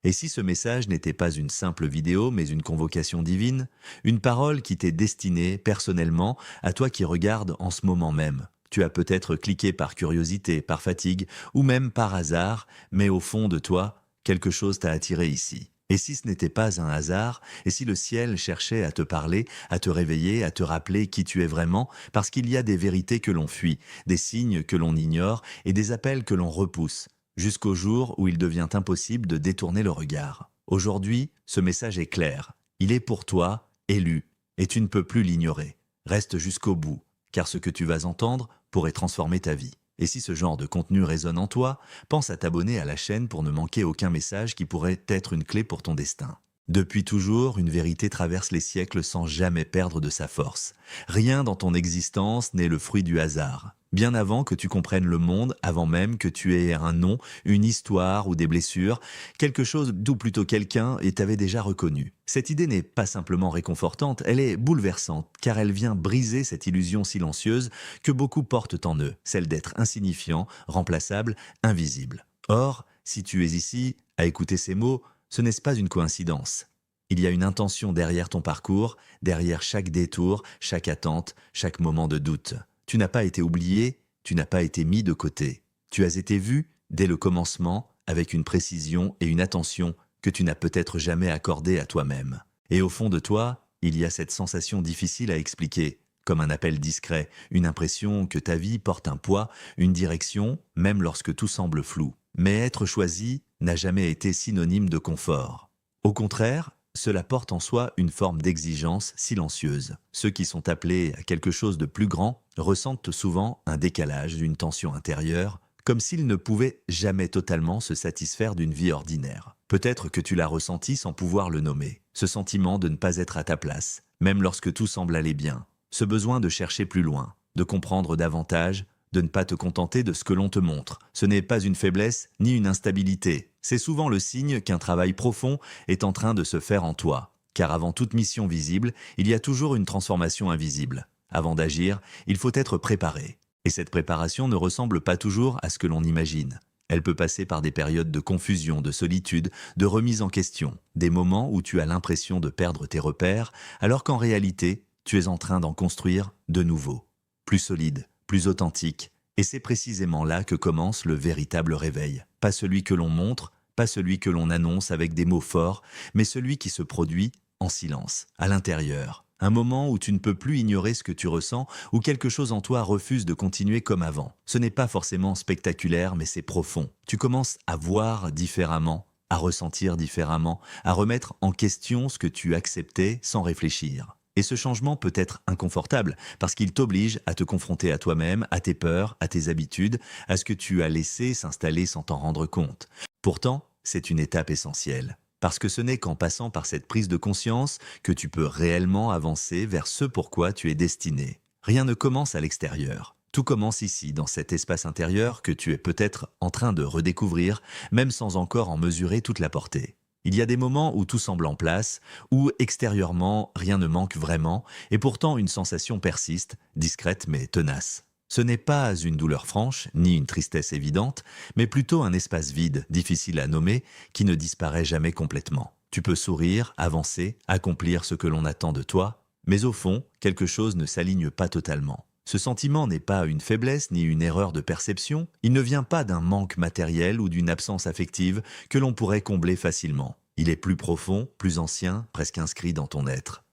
Et si ce message n'était pas une simple vidéo, mais une convocation divine, une parole qui t'est destinée personnellement à toi qui regardes en ce moment même? Tu as peut-être cliqué par curiosité, par fatigue, ou même par hasard, mais au fond de toi, quelque chose t'a attiré ici. Et si ce n'était pas un hasard, et si le ciel cherchait à te parler, à te réveiller, à te rappeler qui tu es vraiment, parce qu'il y a des vérités que l'on fuit, des signes que l'on ignore et des appels que l'on repousse, jusqu'au jour où il devient impossible de détourner le regard. Aujourd'hui, ce message est clair. Il est pour toi, élu, et tu ne peux plus l'ignorer. Reste jusqu'au bout, car ce que tu vas entendre pourrait transformer ta vie. Et si ce genre de contenu résonne en toi, pense à t'abonner à la chaîne pour ne manquer aucun message qui pourrait être une clé pour ton destin. Depuis toujours, une vérité traverse les siècles sans jamais perdre de sa force. Rien dans ton existence n'est le fruit du hasard. Bien avant que tu comprennes le monde, avant même que tu aies un nom, une histoire ou des blessures, quelque chose ou plutôt quelqu'un t'avait déjà reconnu. Cette idée n'est pas simplement réconfortante, elle est bouleversante, car elle vient briser cette illusion silencieuse que beaucoup portent en eux, celle d'être insignifiant, remplaçable, invisible. Or, si tu es ici, à écouter ces mots, ce n'est pas une coïncidence. Il y a une intention derrière ton parcours, derrière chaque détour, chaque attente, chaque moment de doute. Tu n'as pas été oublié, tu n'as pas été mis de côté. Tu as été vu dès le commencement, avec une précision et une attention que tu n'as peut-être jamais accordée à toi-même. Et au fond de toi, il y a cette sensation difficile à expliquer, comme un appel discret, une impression que ta vie porte un poids, une direction, même lorsque tout semble flou. Mais être choisi n'a jamais été synonyme de confort. Au contraire, cela porte en soi une forme d'exigence silencieuse. Ceux qui sont appelés à quelque chose de plus grand ressentent souvent un décalage, une tension intérieure, comme s'ils ne pouvaient jamais totalement se satisfaire d'une vie ordinaire. Peut-être que tu l'as ressenti sans pouvoir le nommer, ce sentiment de ne pas être à ta place, même lorsque tout semble aller bien, ce besoin de chercher plus loin, de comprendre davantage, de ne pas te contenter de ce que l'on te montre. Ce n'est pas une faiblesse ni une instabilité. C'est souvent le signe qu'un travail profond est en train de se faire en toi. Car avant toute mission visible, il y a toujours une transformation invisible. Avant d'agir, il faut être préparé. Et cette préparation ne ressemble pas toujours à ce que l'on imagine. Elle peut passer par des périodes de confusion, de solitude, de remise en question, des moments où tu as l'impression de perdre tes repères, alors qu'en réalité, tu es en train d'en construire de nouveaux, plus solides, plus authentique. Et c'est précisément là que commence le véritable réveil. Pas celui que l'on montre, pas celui que l'on annonce avec des mots forts, mais celui qui se produit en silence, à l'intérieur. Un moment où tu ne peux plus ignorer ce que tu ressens, où quelque chose en toi refuse de continuer comme avant. Ce n'est pas forcément spectaculaire, mais c'est profond. Tu commences à voir différemment, à ressentir différemment, à remettre en question ce que tu acceptais sans réfléchir. Et ce changement peut être inconfortable parce qu'il t'oblige à te confronter à toi-même, à tes peurs, à tes habitudes, à ce que tu as laissé s'installer sans t'en rendre compte. Pourtant, c'est une étape essentielle. Parce que ce n'est qu'en passant par cette prise de conscience que tu peux réellement avancer vers ce pourquoi tu es destiné. Rien ne commence à l'extérieur. Tout commence ici, dans cet espace intérieur que tu es peut-être en train de redécouvrir, même sans encore en mesurer toute la portée. Il y a des moments où tout semble en place, où extérieurement rien ne manque vraiment, et pourtant une sensation persiste, discrète mais tenace. Ce n'est pas une douleur franche, ni une tristesse évidente, mais plutôt un espace vide, difficile à nommer, qui ne disparaît jamais complètement. Tu peux sourire, avancer, accomplir ce que l'on attend de toi, mais au fond, quelque chose ne s'aligne pas totalement. Ce sentiment n'est pas une faiblesse ni une erreur de perception, il ne vient pas d'un manque matériel ou d'une absence affective que l'on pourrait combler facilement. Il est plus profond, plus ancien, presque inscrit dans ton être.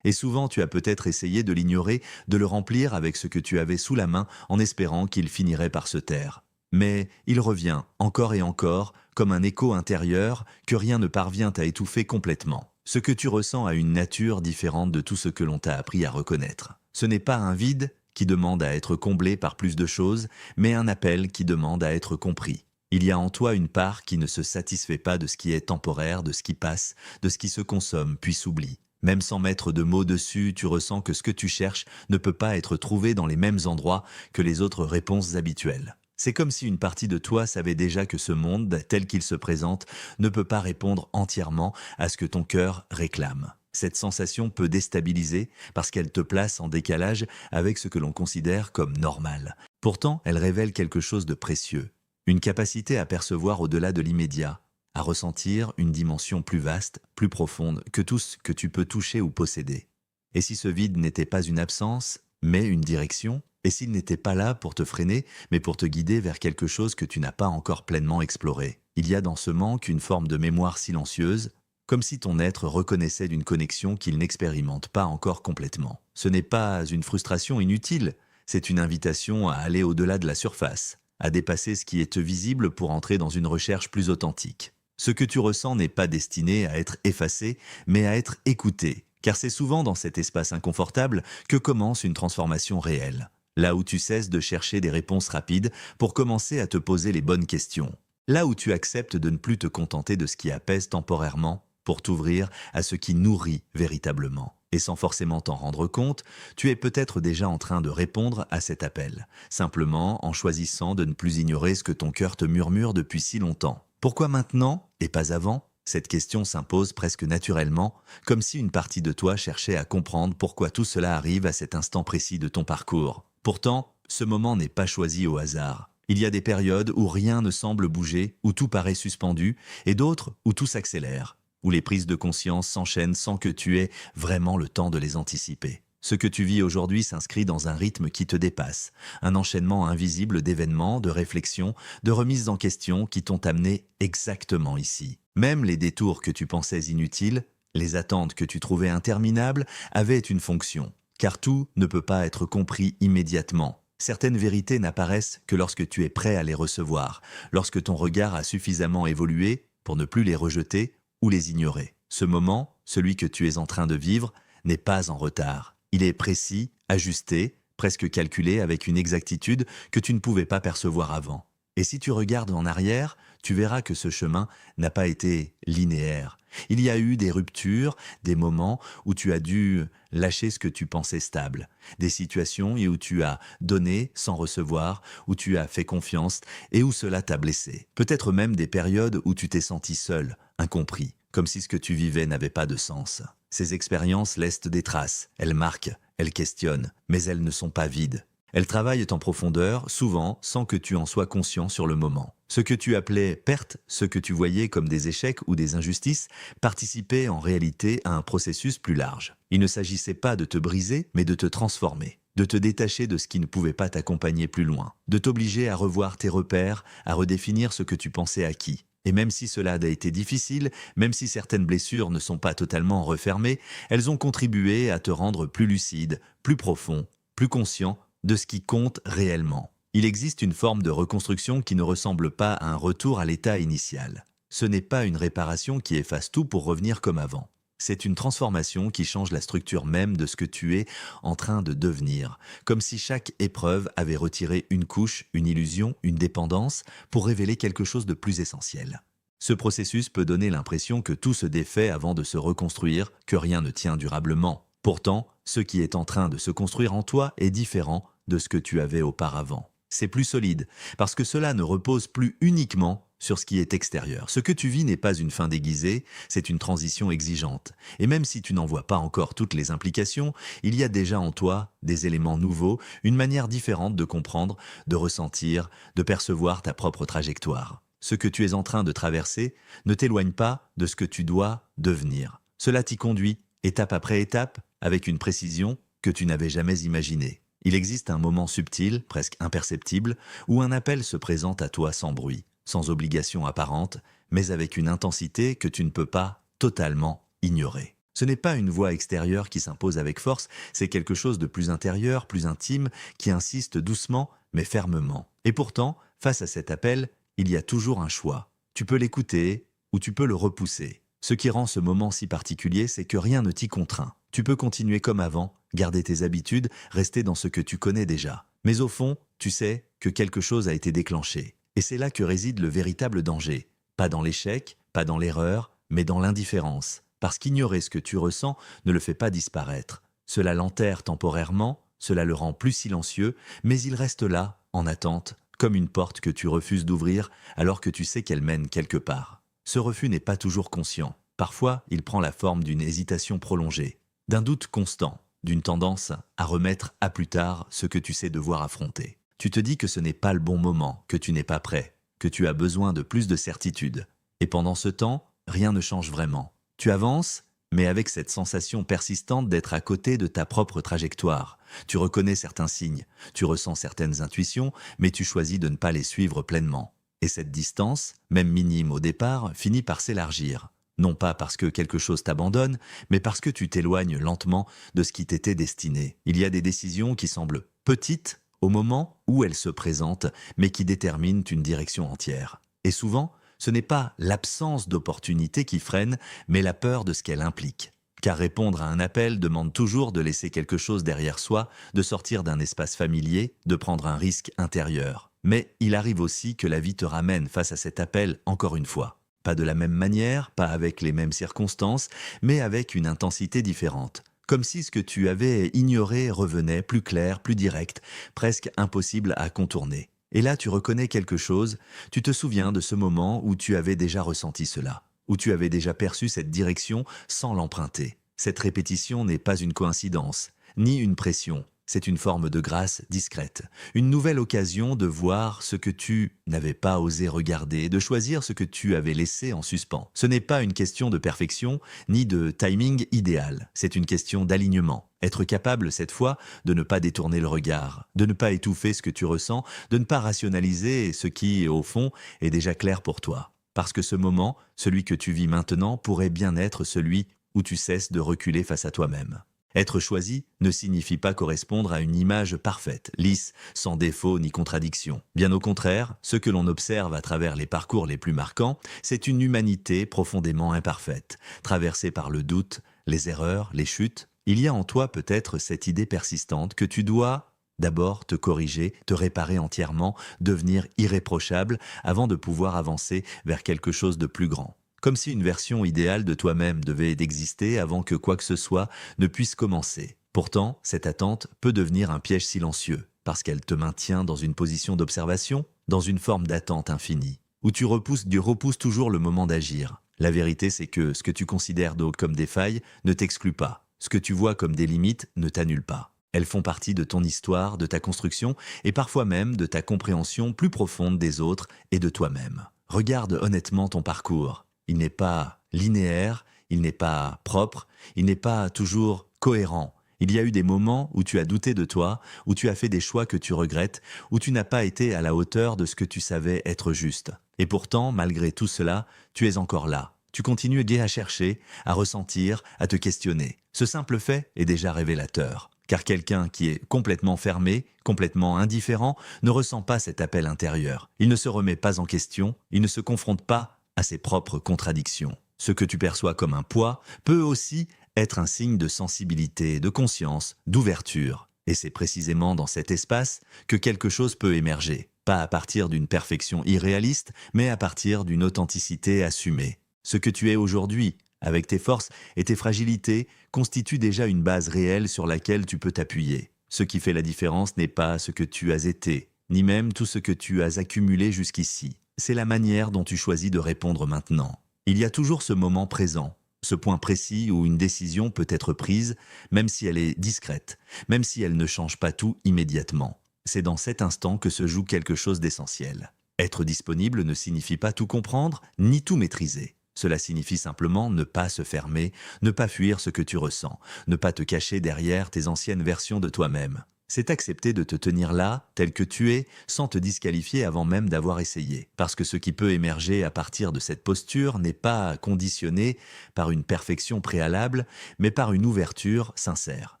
Et souvent tu as peut-être essayé de l'ignorer, de le remplir avec ce que tu avais sous la main en espérant qu'il finirait par se taire. Mais il revient, encore et encore, comme un écho intérieur que rien ne parvient à étouffer complètement. Ce que tu ressens a une nature différente de tout ce que l'on t'a appris à reconnaître. Ce n'est pas un vide qui demande à être comblé par plus de choses, mais un appel qui demande à être compris. Il y a en toi une part qui ne se satisfait pas de ce qui est temporaire, de ce qui passe, de ce qui se consomme puis s'oublie. Même sans mettre de mots dessus, tu ressens que ce que tu cherches ne peut pas être trouvé dans les mêmes endroits que les autres réponses habituelles. C'est comme si une partie de toi savait déjà que ce monde, tel qu'il se présente, ne peut pas répondre entièrement à ce que ton cœur réclame. Cette sensation peut déstabiliser parce qu'elle te place en décalage avec ce que l'on considère comme normal. Pourtant, elle révèle quelque chose de précieux, une capacité à percevoir au-delà de l'immédiat, à ressentir une dimension plus vaste, plus profonde que tout ce que tu peux toucher ou posséder. Et si ce vide n'était pas une absence, mais une direction, et s'il n'était pas là pour te freiner, mais pour te guider vers quelque chose que tu n'as pas encore pleinement exploré? Il y a dans ce manque une forme de mémoire silencieuse, comme si ton être reconnaissait d'une connexion qu'il n'expérimente pas encore complètement. Ce n'est pas une frustration inutile, c'est une invitation à aller au-delà de la surface, à dépasser ce qui est visible pour entrer dans une recherche plus authentique. Ce que tu ressens n'est pas destiné à être effacé, mais à être écouté, car c'est souvent dans cet espace inconfortable que commence une transformation réelle, là où tu cesses de chercher des réponses rapides pour commencer à te poser les bonnes questions, là où tu acceptes de ne plus te contenter de ce qui apaise temporairement pour t'ouvrir à ce qui nourrit véritablement. Et sans forcément t'en rendre compte, tu es peut-être déjà en train de répondre à cet appel, simplement en choisissant de ne plus ignorer ce que ton cœur te murmure depuis si longtemps. Pourquoi maintenant et pas avant? Cette question s'impose presque naturellement, comme si une partie de toi cherchait à comprendre pourquoi tout cela arrive à cet instant précis de ton parcours. Pourtant, ce moment n'est pas choisi au hasard. Il y a des périodes où rien ne semble bouger, où tout paraît suspendu, et d'autres où tout s'accélère, où les prises de conscience s'enchaînent sans que tu aies vraiment le temps de les anticiper. Ce que tu vis aujourd'hui s'inscrit dans un rythme qui te dépasse, un enchaînement invisible d'événements, de réflexions, de remises en question qui t'ont amené exactement ici. Même les détours que tu pensais inutiles, les attentes que tu trouvais interminables, avaient une fonction, car tout ne peut pas être compris immédiatement. Certaines vérités n'apparaissent que lorsque tu es prêt à les recevoir, lorsque ton regard a suffisamment évolué pour ne plus les rejeter ou les ignorer. Ce moment, celui que tu es en train de vivre, n'est pas en retard. Il est précis, ajusté, presque calculé avec une exactitude que tu ne pouvais pas percevoir avant. Et si tu regardes en arrière, tu verras que ce chemin n'a pas été linéaire. Il y a eu des ruptures, des moments où tu as dû lâcher ce que tu pensais stable, des situations où tu as donné sans recevoir, où tu as fait confiance et où cela t'a blessé. Peut-être même des périodes où tu t'es senti seul, incompris, comme si ce que tu vivais n'avait pas de sens. Ces expériences laissent des traces, elles marquent, elles questionnent, mais elles ne sont pas vides. Elles travaillent en profondeur, souvent sans que tu en sois conscient sur le moment. Ce que tu appelais pertes, ce que tu voyais comme des échecs ou des injustices, participaient en réalité à un processus plus large. Il ne s'agissait pas de te briser, mais de te transformer, de te détacher de ce qui ne pouvait pas t'accompagner plus loin, de t'obliger à revoir tes repères, à redéfinir ce que tu pensais acquis. Et même si cela a été difficile, même si certaines blessures ne sont pas totalement refermées, elles ont contribué à te rendre plus lucide, plus profond, plus conscient de ce qui compte réellement. Il existe une forme de reconstruction qui ne ressemble pas à un retour à l'état initial. Ce n'est pas une réparation qui efface tout pour revenir comme avant. C'est une transformation qui change la structure même de ce que tu es en train de devenir, comme si chaque épreuve avait retiré une couche, une illusion, une dépendance, pour révéler quelque chose de plus essentiel. Ce processus peut donner l'impression que tout se défait avant de se reconstruire, que rien ne tient durablement. Pourtant, ce qui est en train de se construire en toi est différent de ce que tu avais auparavant. C'est plus solide, parce que cela ne repose plus uniquement sur ce qui est extérieur. Ce que tu vis n'est pas une fin déguisée, c'est une transition exigeante. Et même si tu n'en vois pas encore toutes les implications, il y a déjà en toi des éléments nouveaux, une manière différente de comprendre, de ressentir, de percevoir ta propre trajectoire. Ce que tu es en train de traverser ne t'éloigne pas de ce que tu dois devenir. Cela t'y conduit, étape après étape, avec une précision que tu n'avais jamais imaginée. Il existe un moment subtil, presque imperceptible, où un appel se présente à toi sans bruit, sans obligation apparente, mais avec une intensité que tu ne peux pas totalement ignorer. Ce n'est pas une voix extérieure qui s'impose avec force, c'est quelque chose de plus intérieur, plus intime, qui insiste doucement mais fermement. Et pourtant, face à cet appel, il y a toujours un choix. Tu peux l'écouter ou tu peux le repousser. Ce qui rend ce moment si particulier, c'est que rien ne t'y contraint. Tu peux continuer comme avant, garder tes habitudes, rester dans ce que tu connais déjà. Mais au fond, tu sais que quelque chose a été déclenché. Et c'est là que réside le véritable danger. Pas dans l'échec, pas dans l'erreur, mais dans l'indifférence. Parce qu'ignorer ce que tu ressens ne le fait pas disparaître. Cela l'enterre temporairement, cela le rend plus silencieux, mais il reste là, en attente, comme une porte que tu refuses d'ouvrir alors que tu sais qu'elle mène quelque part. Ce refus n'est pas toujours conscient. Parfois, il prend la forme d'une hésitation prolongée, d'un doute constant, d'une tendance à remettre à plus tard ce que tu sais devoir affronter. Tu te dis que ce n'est pas le bon moment, que tu n'es pas prêt, que tu as besoin de plus de certitude. Et pendant ce temps, rien ne change vraiment. Tu avances, mais avec cette sensation persistante d'être à côté de ta propre trajectoire. Tu reconnais certains signes, tu ressens certaines intuitions, mais tu choisis de ne pas les suivre pleinement. Et cette distance, même minime au départ, finit par s'élargir. Non pas parce que quelque chose t'abandonne, mais parce que tu t'éloignes lentement de ce qui t'était destiné. Il y a des décisions qui semblent petites au moment où elles se présentent, mais qui déterminent une direction entière. Et souvent, ce n'est pas l'absence d'opportunité qui freine, mais la peur de ce qu'elle implique. Car répondre à un appel demande toujours de laisser quelque chose derrière soi, de sortir d'un espace familier, de prendre un risque intérieur. Mais il arrive aussi que la vie te ramène face à cet appel encore une fois. Pas de la même manière, pas avec les mêmes circonstances, mais avec une intensité différente. Comme si ce que tu avais ignoré revenait plus clair, plus direct, presque impossible à contourner. Et là, tu reconnais quelque chose, tu te souviens de ce moment où tu avais déjà ressenti cela, où tu avais déjà perçu cette direction sans l'emprunter. Cette répétition n'est pas une coïncidence, ni une pression. C'est une forme de grâce discrète, une nouvelle occasion de voir ce que tu n'avais pas osé regarder, de choisir ce que tu avais laissé en suspens. Ce n'est pas une question de perfection, ni de timing idéal, c'est une question d'alignement. Être capable, cette fois, de ne pas détourner le regard, de ne pas étouffer ce que tu ressens, de ne pas rationaliser ce qui, au fond, est déjà clair pour toi. Parce que ce moment, celui que tu vis maintenant, pourrait bien être celui où tu cesses de reculer face à toi-même. Être choisi ne signifie pas correspondre à une image parfaite, lisse, sans défaut ni contradiction. Bien au contraire, ce que l'on observe à travers les parcours les plus marquants, c'est une humanité profondément imparfaite, traversée par le doute, les erreurs, les chutes. Il y a en toi peut-être cette idée persistante que tu dois d'abord te corriger, te réparer entièrement, devenir irréprochable avant de pouvoir avancer vers quelque chose de plus grand. Comme si une version idéale de toi-même devait exister avant que quoi que ce soit ne puisse commencer. Pourtant, cette attente peut devenir un piège silencieux, parce qu'elle te maintient dans une position d'observation, dans une forme d'attente infinie, où tu repousses toujours le moment d'agir. La vérité, c'est que ce que tu considères donc comme des failles ne t'exclut pas. Ce que tu vois comme des limites ne t'annule pas. Elles font partie de ton histoire, de ta construction, et parfois même de ta compréhension plus profonde des autres et de toi-même. Regarde honnêtement ton parcours. Il n'est pas linéaire, il n'est pas propre, il n'est pas toujours cohérent. Il y a eu des moments où tu as douté de toi, où tu as fait des choix que tu regrettes, où tu n'as pas été à la hauteur de ce que tu savais être juste. Et pourtant, malgré tout cela, tu es encore là. Tu continues à chercher, à ressentir, à te questionner. Ce simple fait est déjà révélateur. Car quelqu'un qui est complètement fermé, complètement indifférent, ne ressent pas cet appel intérieur. Il ne se remet pas en question, il ne se confronte pas à ses propres contradictions. Ce que tu perçois comme un poids peut aussi être un signe de sensibilité, de conscience, d'ouverture. Et c'est précisément dans cet espace que quelque chose peut émerger. Pas à partir d'une perfection irréaliste, mais à partir d'une authenticité assumée. Ce que tu es aujourd'hui, avec tes forces et tes fragilités, constitue déjà une base réelle sur laquelle tu peux t'appuyer. Ce qui fait la différence n'est pas ce que tu as été, ni même tout ce que tu as accumulé jusqu'ici. C'est la manière dont tu choisis de répondre maintenant. Il y a toujours ce moment présent, ce point précis où une décision peut être prise, même si elle est discrète, même si elle ne change pas tout immédiatement. C'est dans cet instant que se joue quelque chose d'essentiel. Être disponible ne signifie pas tout comprendre, ni tout maîtriser. Cela signifie simplement ne pas se fermer, ne pas fuir ce que tu ressens, ne pas te cacher derrière tes anciennes versions de toi-même. C'est accepter de te tenir là, tel que tu es, sans te disqualifier avant même d'avoir essayé. Parce que ce qui peut émerger à partir de cette posture n'est pas conditionné par une perfection préalable, mais par une ouverture sincère.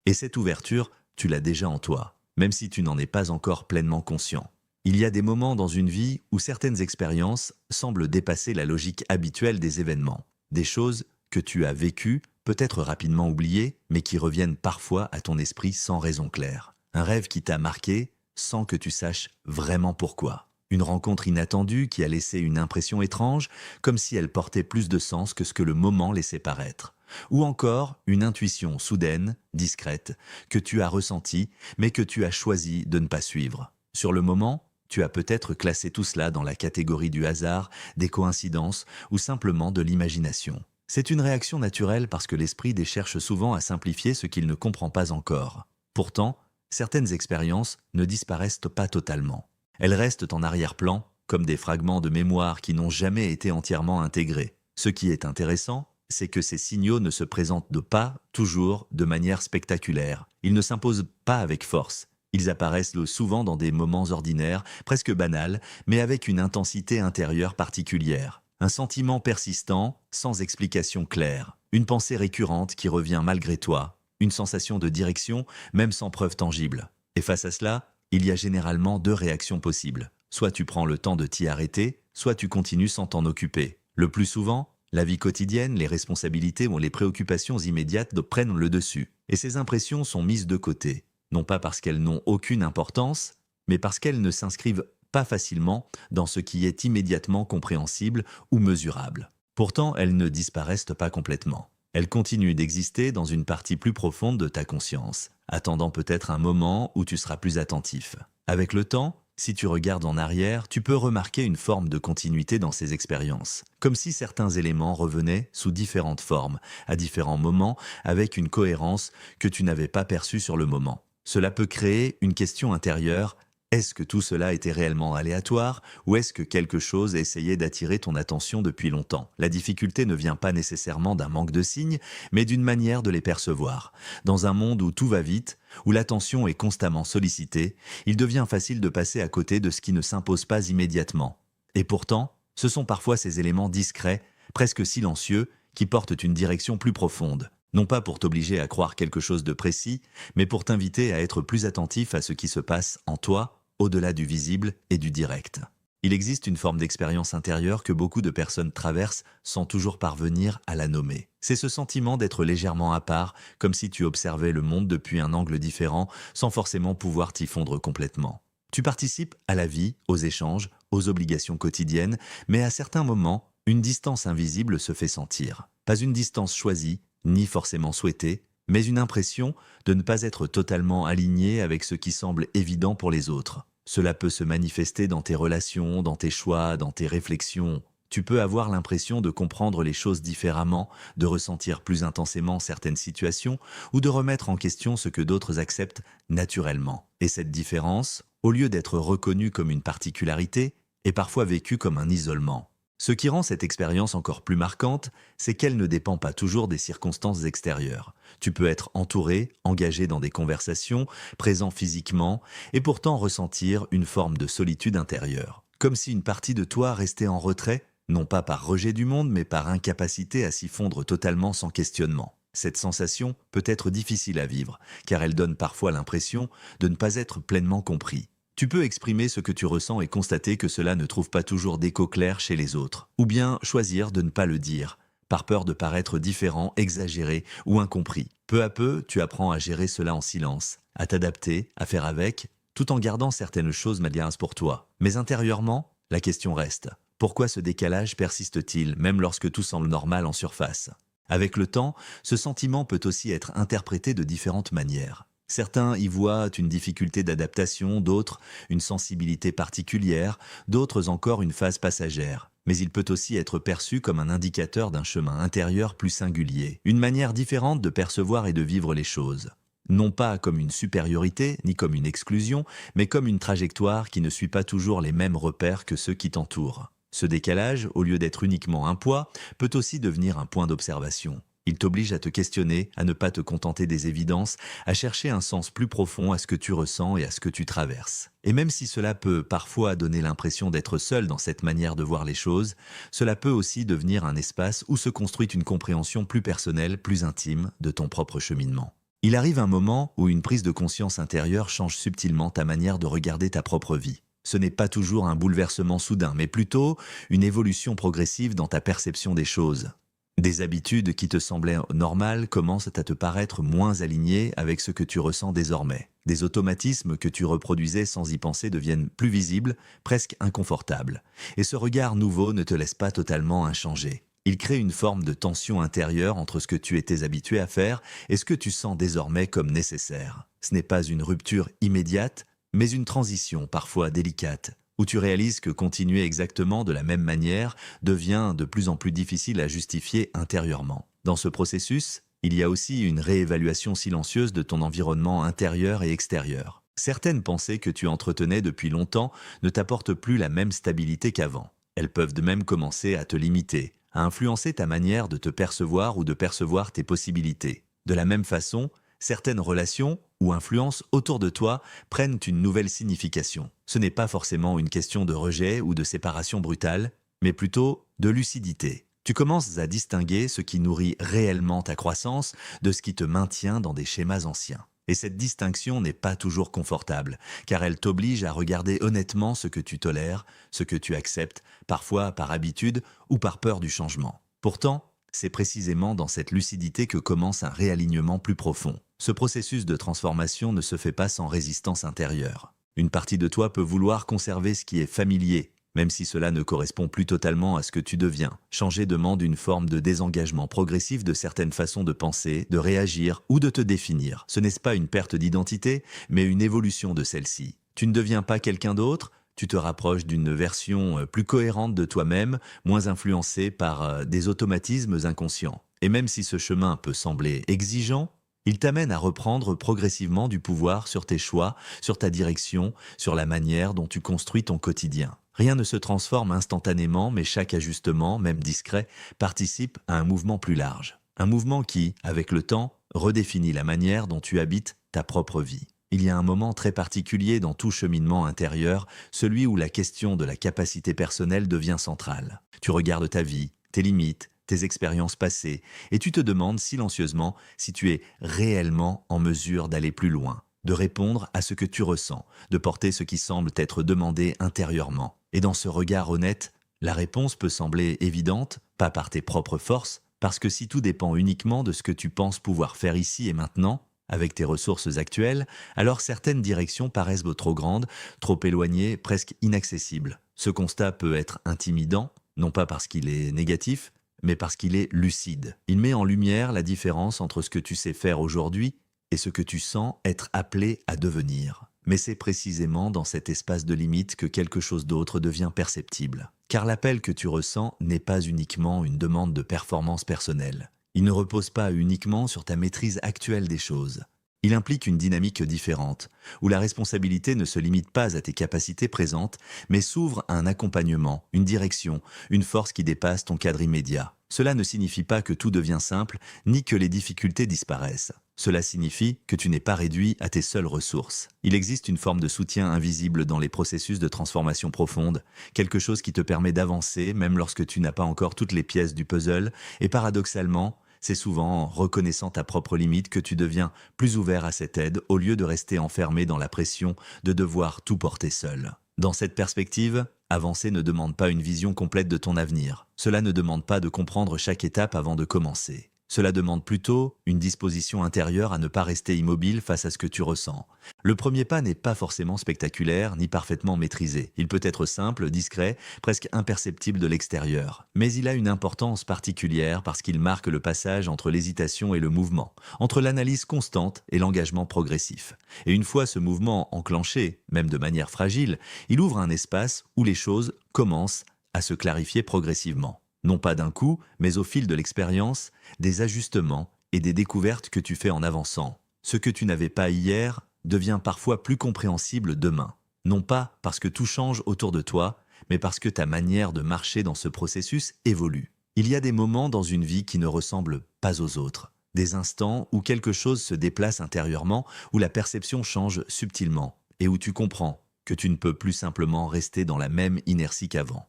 Et cette ouverture, tu l'as déjà en toi, même si tu n'en es pas encore pleinement conscient. Il y a des moments dans une vie où certaines expériences semblent dépasser la logique habituelle des événements. Des choses que tu as vécues, peut-être rapidement oubliées, mais qui reviennent parfois à ton esprit sans raison claire. Un rêve qui t'a marqué sans que tu saches vraiment pourquoi. Une rencontre inattendue qui a laissé une impression étrange, comme si elle portait plus de sens que ce que le moment laissait paraître. Ou encore une intuition soudaine, discrète, que tu as ressentie, mais que tu as choisi de ne pas suivre. Sur le moment, tu as peut-être classé tout cela dans la catégorie du hasard, des coïncidences ou simplement de l'imagination. C'est une réaction naturelle parce que l'esprit cherche souvent à simplifier ce qu'il ne comprend pas encore. Pourtant, certaines expériences ne disparaissent pas totalement. Elles restent en arrière-plan, comme des fragments de mémoire qui n'ont jamais été entièrement intégrés. Ce qui est intéressant, c'est que ces signaux ne se présentent pas toujours de manière spectaculaire. Ils ne s'imposent pas avec force. Ils apparaissent souvent dans des moments ordinaires, presque banals, mais avec une intensité intérieure particulière. Un sentiment persistant, sans explication claire. Une pensée récurrente qui revient malgré toi. Une sensation de direction, même sans preuve tangible. Et face à cela, il y a généralement deux réactions possibles. Soit tu prends le temps de t'y arrêter, soit tu continues sans t'en occuper. Le plus souvent, la vie quotidienne, les responsabilités ou les préoccupations immédiates prennent le dessus. Et ces impressions sont mises de côté. Non pas parce qu'elles n'ont aucune importance, mais parce qu'elles ne s'inscrivent pas facilement dans ce qui est immédiatement compréhensible ou mesurable. Pourtant, elles ne disparaissent pas complètement. Elles continuent d'exister dans une partie plus profonde de ta conscience, attendant peut-être un moment où tu seras plus attentif. Avec le temps, si tu regardes en arrière, tu peux remarquer une forme de continuité dans ces expériences, comme si certains éléments revenaient sous différentes formes, à différents moments, avec une cohérence que tu n'avais pas perçue sur le moment. Cela peut créer une question intérieure. Est-ce que tout cela était réellement aléatoire ou est-ce que quelque chose essayait d'attirer ton attention depuis longtemps? La difficulté ne vient pas nécessairement d'un manque de signes, mais d'une manière de les percevoir. Dans un monde où tout va vite, où l'attention est constamment sollicitée, il devient facile de passer à côté de ce qui ne s'impose pas immédiatement. Et pourtant, ce sont parfois ces éléments discrets, presque silencieux, qui portent une direction plus profonde. Non pas pour t'obliger à croire quelque chose de précis, mais pour t'inviter à être plus attentif à ce qui se passe en toi, au-delà du visible et du direct. Il existe une forme d'expérience intérieure que beaucoup de personnes traversent sans toujours parvenir à la nommer. C'est ce sentiment d'être légèrement à part, comme si tu observais le monde depuis un angle différent, sans forcément pouvoir t'y fondre complètement. Tu participes à la vie, aux échanges, aux obligations quotidiennes, mais à certains moments, une distance invisible se fait sentir. Pas une distance choisie, ni forcément souhaitée, mais une impression de ne pas être totalement aligné avec ce qui semble évident pour les autres. Cela peut se manifester dans tes relations, dans tes choix, dans tes réflexions. Tu peux avoir l'impression de comprendre les choses différemment, de ressentir plus intensément certaines situations ou de remettre en question ce que d'autres acceptent naturellement. Et cette différence, au lieu d'être reconnue comme une particularité, est parfois vécue comme un isolement. Ce qui rend cette expérience encore plus marquante, c'est qu'elle ne dépend pas toujours des circonstances extérieures. Tu peux être entouré, engagé dans des conversations, présent physiquement, et pourtant ressentir une forme de solitude intérieure. Comme si une partie de toi restait en retrait, non pas par rejet du monde, mais par incapacité à s'y fondre totalement sans questionnement. Cette sensation peut être difficile à vivre, car elle donne parfois l'impression de ne pas être pleinement compris. Tu peux exprimer ce que tu ressens et constater que cela ne trouve pas toujours d'écho clair chez les autres. Ou bien choisir de ne pas le dire, par peur de paraître différent, exagéré ou incompris. Peu à peu, tu apprends à gérer cela en silence, à t'adapter, à faire avec, tout en gardant certaines choses malgrées pour toi. Mais intérieurement, la question reste. Pourquoi ce décalage persiste-t-il, même lorsque tout semble normal en surface? Avec le temps, ce sentiment peut aussi être interprété de différentes manières. Certains y voient une difficulté d'adaptation, d'autres une sensibilité particulière, d'autres encore une phase passagère. Mais il peut aussi être perçu comme un indicateur d'un chemin intérieur plus singulier, une manière différente de percevoir et de vivre les choses. Non pas comme une supériorité, ni comme une exclusion, mais comme une trajectoire qui ne suit pas toujours les mêmes repères que ceux qui t'entourent. Ce décalage, au lieu d'être uniquement un poids, peut aussi devenir un point d'observation. Il t'oblige à te questionner, à ne pas te contenter des évidences, à chercher un sens plus profond à ce que tu ressens et à ce que tu traverses. Et même si cela peut parfois donner l'impression d'être seul dans cette manière de voir les choses, cela peut aussi devenir un espace où se construit une compréhension plus personnelle, plus intime de ton propre cheminement. Il arrive un moment où une prise de conscience intérieure change subtilement ta manière de regarder ta propre vie. Ce n'est pas toujours un bouleversement soudain, mais plutôt une évolution progressive dans ta perception des choses. Des habitudes qui te semblaient normales commencent à te paraître moins alignées avec ce que tu ressens désormais. Des automatismes que tu reproduisais sans y penser deviennent plus visibles, presque inconfortables. Et ce regard nouveau ne te laisse pas totalement inchangé. Il crée une forme de tension intérieure entre ce que tu étais habitué à faire et ce que tu sens désormais comme nécessaire. Ce n'est pas une rupture immédiate, mais une transition parfois délicate, où tu réalises que continuer exactement de la même manière devient de plus en plus difficile à justifier intérieurement. Dans ce processus, il y a aussi une réévaluation silencieuse de ton environnement intérieur et extérieur. Certaines pensées que tu entretenais depuis longtemps ne t'apportent plus la même stabilité qu'avant. Elles peuvent de même commencer à te limiter, à influencer ta manière de te percevoir ou de percevoir tes possibilités. De la même façon, certaines relations ou influences autour de toi prennent une nouvelle signification. Ce n'est pas forcément une question de rejet ou de séparation brutale, mais plutôt de lucidité. Tu commences à distinguer ce qui nourrit réellement ta croissance de ce qui te maintient dans des schémas anciens. Et cette distinction n'est pas toujours confortable, car elle t'oblige à regarder honnêtement ce que tu tolères, ce que tu acceptes, parfois par habitude ou par peur du changement. Pourtant, c'est précisément dans cette lucidité que commence un réalignement plus profond. Ce processus de transformation ne se fait pas sans résistance intérieure. Une partie de toi peut vouloir conserver ce qui est familier, même si cela ne correspond plus totalement à ce que tu deviens. Changer demande une forme de désengagement progressif de certaines façons de penser, de réagir ou de te définir. Ce n'est pas une perte d'identité, mais une évolution de celle-ci. Tu ne deviens pas quelqu'un d'autre, tu te rapproches d'une version plus cohérente de toi-même, moins influencée par des automatismes inconscients. Et même si ce chemin peut sembler exigeant, il t'amène à reprendre progressivement du pouvoir sur tes choix, sur ta direction, sur la manière dont tu construis ton quotidien. Rien ne se transforme instantanément, mais chaque ajustement, même discret, participe à un mouvement plus large. Un mouvement qui, avec le temps, redéfinit la manière dont tu habites ta propre vie. Il y a un moment très particulier dans tout cheminement intérieur, celui où la question de la capacité personnelle devient centrale. Tu regardes ta vie, tes limites, tes expériences passées, et tu te demandes silencieusement si tu es réellement en mesure d'aller plus loin, de répondre à ce que tu ressens, de porter ce qui semble t'être demandé intérieurement. Et dans ce regard honnête, la réponse peut sembler évidente, pas par tes propres forces, parce que si tout dépend uniquement de ce que tu penses pouvoir faire ici et maintenant, avec tes ressources actuelles, alors certaines directions paraissent trop grandes, trop éloignées, presque inaccessibles. Ce constat peut être intimidant, non pas parce qu'il est négatif, mais parce qu'il est lucide. Il met en lumière la différence entre ce que tu sais faire aujourd'hui et ce que tu sens être appelé à devenir. Mais c'est précisément dans cet espace de limite que quelque chose d'autre devient perceptible. Car l'appel que tu ressens n'est pas uniquement une demande de performance personnelle. Il ne repose pas uniquement sur ta maîtrise actuelle des choses. Il implique une dynamique différente, où la responsabilité ne se limite pas à tes capacités présentes, mais s'ouvre à un accompagnement, une direction, une force qui dépasse ton cadre immédiat. Cela ne signifie pas que tout devient simple, ni que les difficultés disparaissent. Cela signifie que tu n'es pas réduit à tes seules ressources. Il existe une forme de soutien invisible dans les processus de transformation profonde, quelque chose qui te permet d'avancer même lorsque tu n'as pas encore toutes les pièces du puzzle, et paradoxalement, c'est souvent en reconnaissant ta propre limite que tu deviens plus ouvert à cette aide au lieu de rester enfermé dans la pression de devoir tout porter seul. Dans cette perspective, avancer ne demande pas une vision complète de ton avenir. Cela ne demande pas de comprendre chaque étape avant de commencer. Cela demande plutôt une disposition intérieure à ne pas rester immobile face à ce que tu ressens. Le premier pas n'est pas forcément spectaculaire ni parfaitement maîtrisé. Il peut être simple, discret, presque imperceptible de l'extérieur. Mais il a une importance particulière parce qu'il marque le passage entre l'hésitation et le mouvement, entre l'analyse constante et l'engagement progressif. Et une fois ce mouvement enclenché, même de manière fragile, il ouvre un espace où les choses commencent à se clarifier progressivement. Non pas d'un coup, mais au fil de l'expérience, des ajustements et des découvertes que tu fais en avançant. Ce que tu n'avais pas hier devient parfois plus compréhensible demain. Non pas parce que tout change autour de toi, mais parce que ta manière de marcher dans ce processus évolue. Il y a des moments dans une vie qui ne ressemblent pas aux autres. Des instants où quelque chose se déplace intérieurement, où la perception change subtilement, et où tu comprends que tu ne peux plus simplement rester dans la même inertie qu'avant.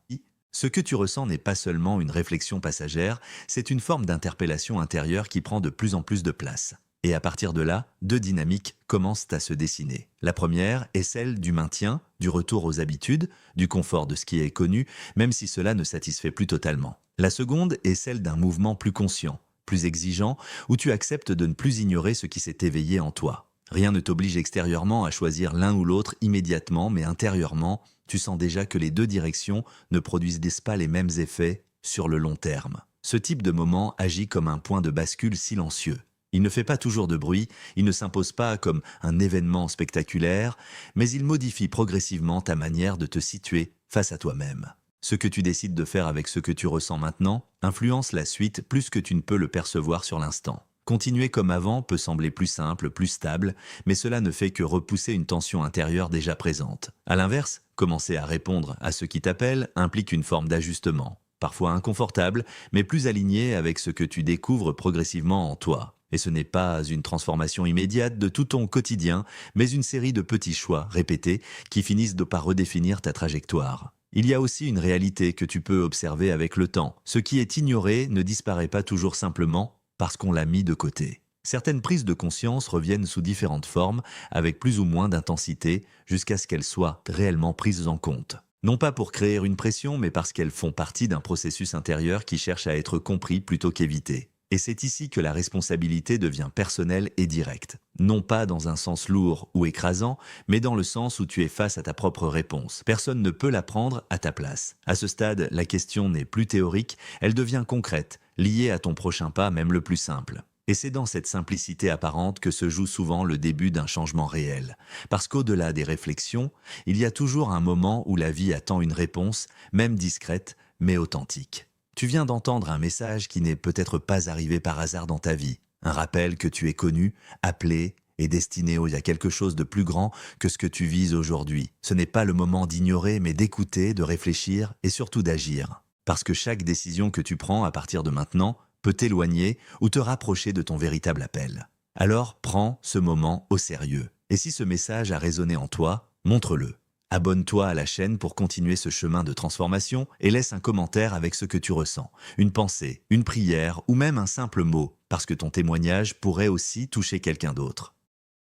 Ce que tu ressens n'est pas seulement une réflexion passagère, c'est une forme d'interpellation intérieure qui prend de plus en plus de place. Et à partir de là, deux dynamiques commencent à se dessiner. La première est celle du maintien, du retour aux habitudes, du confort de ce qui est connu, même si cela ne satisfait plus totalement. La seconde est celle d'un mouvement plus conscient, plus exigeant, où tu acceptes de ne plus ignorer ce qui s'est éveillé en toi. Rien ne t'oblige extérieurement à choisir l'un ou l'autre immédiatement, mais intérieurement, tu sens déjà que les deux directions ne produisent pas les mêmes effets sur le long terme. Ce type de moment agit comme un point de bascule silencieux. Il ne fait pas toujours de bruit, il ne s'impose pas comme un événement spectaculaire, mais il modifie progressivement ta manière de te situer face à toi-même. Ce que tu décides de faire avec ce que tu ressens maintenant influence la suite plus que tu ne peux le percevoir sur l'instant. Continuer comme avant peut sembler plus simple, plus stable, mais cela ne fait que repousser une tension intérieure déjà présente. À l'inverse, commencer à répondre à ceux qui t'appellent implique une forme d'ajustement, parfois inconfortable, mais plus aligné avec ce que tu découvres progressivement en toi. Et ce n'est pas une transformation immédiate de tout ton quotidien, mais une série de petits choix répétés qui finissent de par redéfinir ta trajectoire. Il y a aussi une réalité que tu peux observer avec le temps. Ce qui est ignoré ne disparaît pas toujours simplement parce qu'on l'a mis de côté. Certaines prises de conscience reviennent sous différentes formes, avec plus ou moins d'intensité, jusqu'à ce qu'elles soient réellement prises en compte. Non pas pour créer une pression, mais parce qu'elles font partie d'un processus intérieur qui cherche à être compris plutôt qu'évité. Et c'est ici que la responsabilité devient personnelle et directe. Non pas dans un sens lourd ou écrasant, mais dans le sens où tu es face à ta propre réponse. Personne ne peut la prendre à ta place. À ce stade, la question n'est plus théorique, elle devient concrète, liée à ton prochain pas, même le plus simple. Et c'est dans cette simplicité apparente que se joue souvent le début d'un changement réel. Parce qu'au-delà des réflexions, il y a toujours un moment où la vie attend une réponse, même discrète, mais authentique. Tu viens d'entendre un message qui n'est peut-être pas arrivé par hasard dans ta vie. Un rappel que tu es connu, appelé et destiné à quelque chose de plus grand que ce que tu vises aujourd'hui. Ce n'est pas le moment d'ignorer, mais d'écouter, de réfléchir et surtout d'agir. Parce que chaque décision que tu prends à partir de maintenant peut t'éloigner ou te rapprocher de ton véritable appel. Alors prends ce moment au sérieux. Et si ce message a résonné en toi, montre-le. Abonne-toi à la chaîne pour continuer ce chemin de transformation et laisse un commentaire avec ce que tu ressens, une pensée, une prière ou même un simple mot, parce que ton témoignage pourrait aussi toucher quelqu'un d'autre.